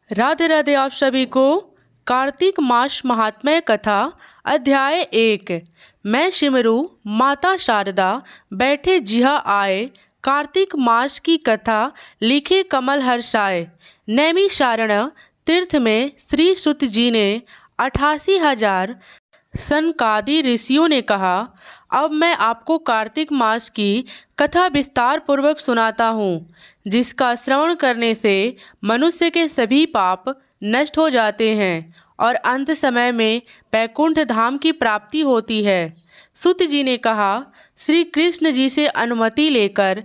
राधे राधे आप सभी को। कार्तिक मास महात्म्य कथा अध्याय 1। मैं सिमरू माता शारदा बैठे जिहा आए। कार्तिक मास की कथा लिखे कमल हर्षाए। नैमिषारण्य तीर्थ में श्री सुत जी ने 88,000 सनकादि ऋषियों ने कहा, अब मैं आपको कार्तिक मास की कथा विस्तार पूर्वक सुनाता हूँ, जिसका श्रवण करने से मनुष्य के सभी पाप नष्ट हो जाते हैं और अंत समय में वैकुंठ धाम की प्राप्ति होती है। सुत जी ने कहा, श्री कृष्ण जी से अनुमति लेकर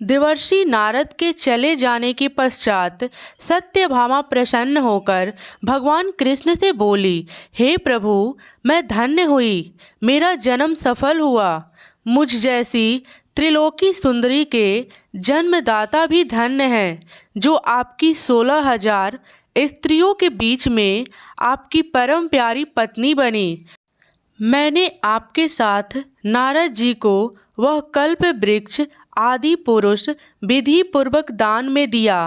देवर्षि नारद के चले जाने के पश्चात सत्यभामा प्रसन्न होकर भगवान कृष्ण से बोली, हे प्रभु, मैं धन्य हुई, मेरा जन्म सफल हुआ। मुझ जैसी त्रिलोकी सुंदरी के जन्मदाता भी धन्य हैं, जो आपकी 16,000 स्त्रियों के बीच में आपकी परम प्यारी पत्नी बनी। मैंने आपके साथ नारद जी को वह कल्प वृक्ष आदि पुरुष विधि पूर्वक दान में दिया,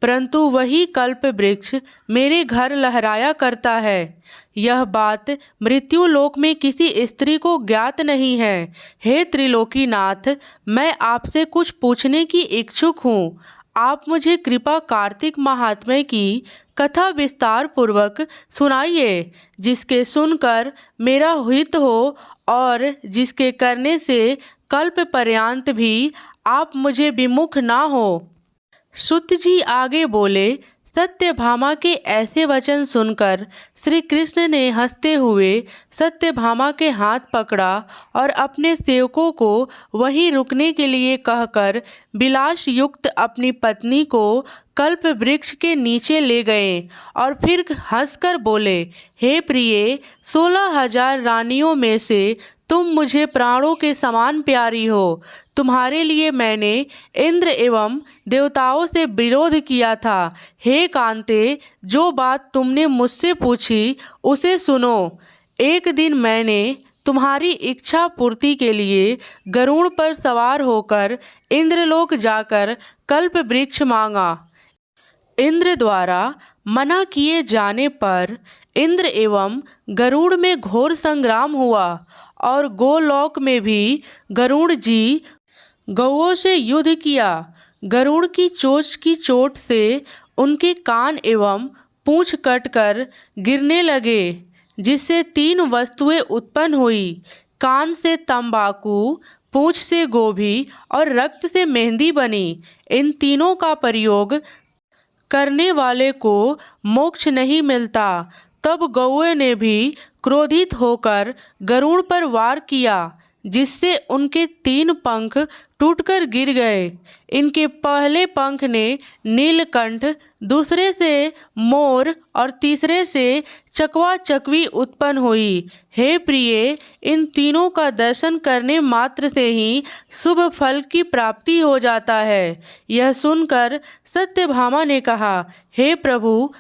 परंतु वही कल्प वृक्ष मेरे घर लहराया करता है। यह बात मृत्यु लोक में किसी स्त्री को ज्ञात नहीं है। हे त्रिलोकीनाथ, मैं आपसे कुछ पूछने की इच्छुक हूँ। आप मुझे कृपा कार्तिक महात्म्य की कथा विस्तार पूर्वक सुनाइए, जिसके सुनकर मेरा हित हो और जिसके करने से कल्प पर्यंत भी आप मुझे विमुख ना हो। सुत जी आगे बोले, सत्यभामा के ऐसे वचन सुनकर श्री कृष्ण ने हंसते हुए सत्यभामा के हाथ पकड़ा और अपने सेवकों को वहीं रुकने के लिए कहकर विलास युक्त अपनी पत्नी को कल्प वृक्ष के नीचे ले गए और फिर हंसकर बोले, हे प्रिय, 16,000 रानियों में से तुम मुझे प्राणों के समान प्यारी हो। तुम्हारे लिए मैंने इंद्र एवं देवताओं से विरोध किया था। हे कांते, जो बात तुमने मुझसे पूछी उसे सुनो। एक दिन मैंने तुम्हारी इच्छा पूर्ति के लिए गरुड़ पर सवार होकर इंद्रलोक जाकर कल्प वृक्ष मांगा। इंद्र द्वारा मना किए जाने पर इंद्र एवं गरुड़ में घोर संग्राम हुआ और गोलोक में भी गरुड़ जी गौओं से युद्ध किया। गरुड़ की चोट से उनके कान एवं पूंछ कटकर गिरने लगे, जिससे 3 वस्तुएं उत्पन्न हुई। कान से तंबाकू, पूंछ से गोभी और रक्त से मेहंदी बनी। इन तीनों का प्रयोग करने वाले को मोक्ष नहीं मिलता। तब गौए ने भी क्रोधित होकर गरुड़ पर वार किया, जिससे उनके 3 पंख टूटकर गिर गए। इनके पहले पंख ने नीलकंठ, दूसरे से मोर और तीसरे से चकवा चकवी उत्पन्न हुई। हे प्रिय, इन तीनों का दर्शन करने मात्र से ही शुभ फल की प्राप्ति हो जाता है। यह सुनकर सत्यभामा ने कहा, हे प्रभु,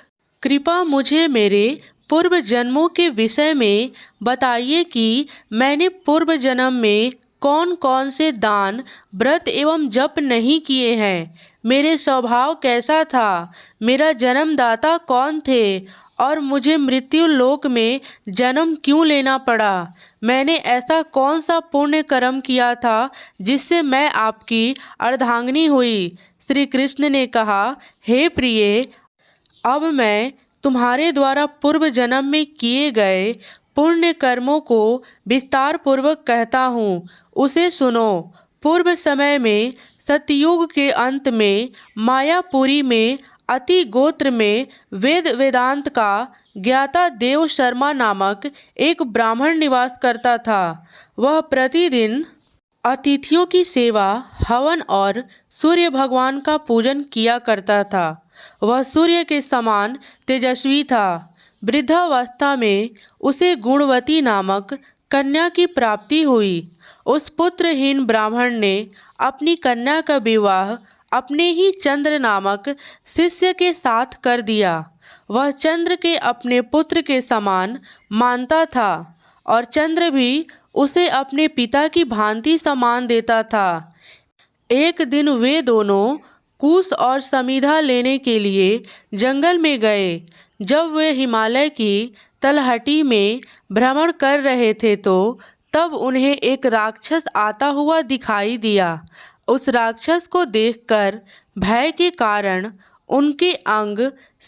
कृपा मुझे मेरे पूर्व जन्मों के विषय में बताइए कि मैंने पूर्व जन्म में कौन कौन से दान, व्रत एवं जप नहीं किए हैं। मेरे स्वभाव कैसा था, मेरा जन्मदाता कौन थे और मुझे मृत्यु लोक में जन्म क्यों लेना पड़ा। मैंने ऐसा कौन सा पुण्य कर्म किया था जिससे मैं आपकी अर्धांगिनी हुई। श्री कृष्ण ने कहा, हे प्रिय, अब मैं तुम्हारे द्वारा पूर्व जन्म में किए गए पुण्य कर्मों को विस्तार पूर्वक कहता हूँ, उसे सुनो। पूर्व समय में सतयुग के अंत में मायापुरी में अति गोत्र में वेद वेदांत का ज्ञाता देव शर्मा नामक एक ब्राह्मण निवास करता था। वह प्रतिदिन अतिथियों की सेवा, हवन और सूर्य भगवान का पूजन किया करता था। वह सूर्य के समान तेजस्वी था। वृद्धावस्था में उसे गुणवती नामक कन्या की प्राप्ति हुई। उस पुत्रहीन ब्राह्मण ने अपनी कन्या का विवाह अपने ही चंद्र नामक शिष्य के साथ कर दिया। वह चंद्र के अपने पुत्र के समान मानता था और चंद्र भी उसे अपने पिता की भांति सम्मान देता था। एक दिन वे दोनों कुश और समीधा लेने के लिए जंगल में गए। जब वे हिमालय की तलहटी में भ्रमण कर रहे थे तो तब उन्हें एक राक्षस आता हुआ दिखाई दिया। उस राक्षस को देखकर भय के कारण उनके अंग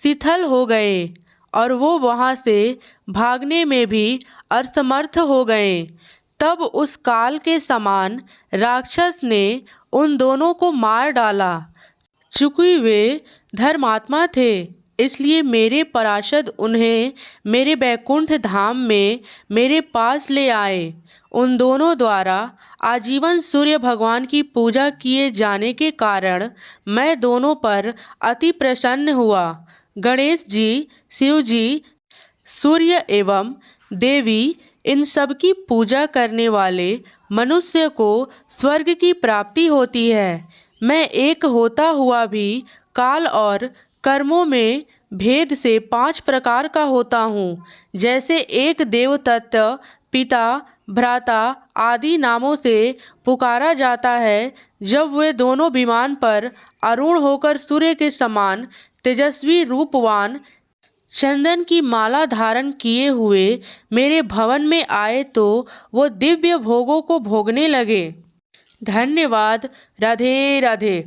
शिथिल हो गए और वो वहाँ से भागने में भी असमर्थ हो गए। तब उस काल के समान राक्षस ने उन दोनों को मार डाला। चूँकि वे धर्मात्मा थे, इसलिए मेरे पार्षद उन्हें मेरे बैकुंठ धाम में मेरे पास ले आए। उन दोनों द्वारा आजीवन सूर्य भगवान की पूजा किए जाने के कारण मैं दोनों पर अति प्रसन्न हुआ। गणेश जी, शिव जी, सूर्य एवं देवी, इन सब की पूजा करने वाले मनुष्य को स्वर्ग की प्राप्ति होती है। मैं एक होता हुआ भी काल और कर्मों में भेद से 5 प्रकार का होता हूँ। जैसे एक देवतत्व, पिता, भ्राता आदि नामों से पुकारा जाता है, जब वे दोनों विमान पर आरूढ़ होकर सूर्य के समान तेजस्वी रूपवान चंदन की माला धारण किए हुए मेरे भवन में आए तो वो दिव्य भोगों को भोगने लगे। धन्यवाद। राधे राधे।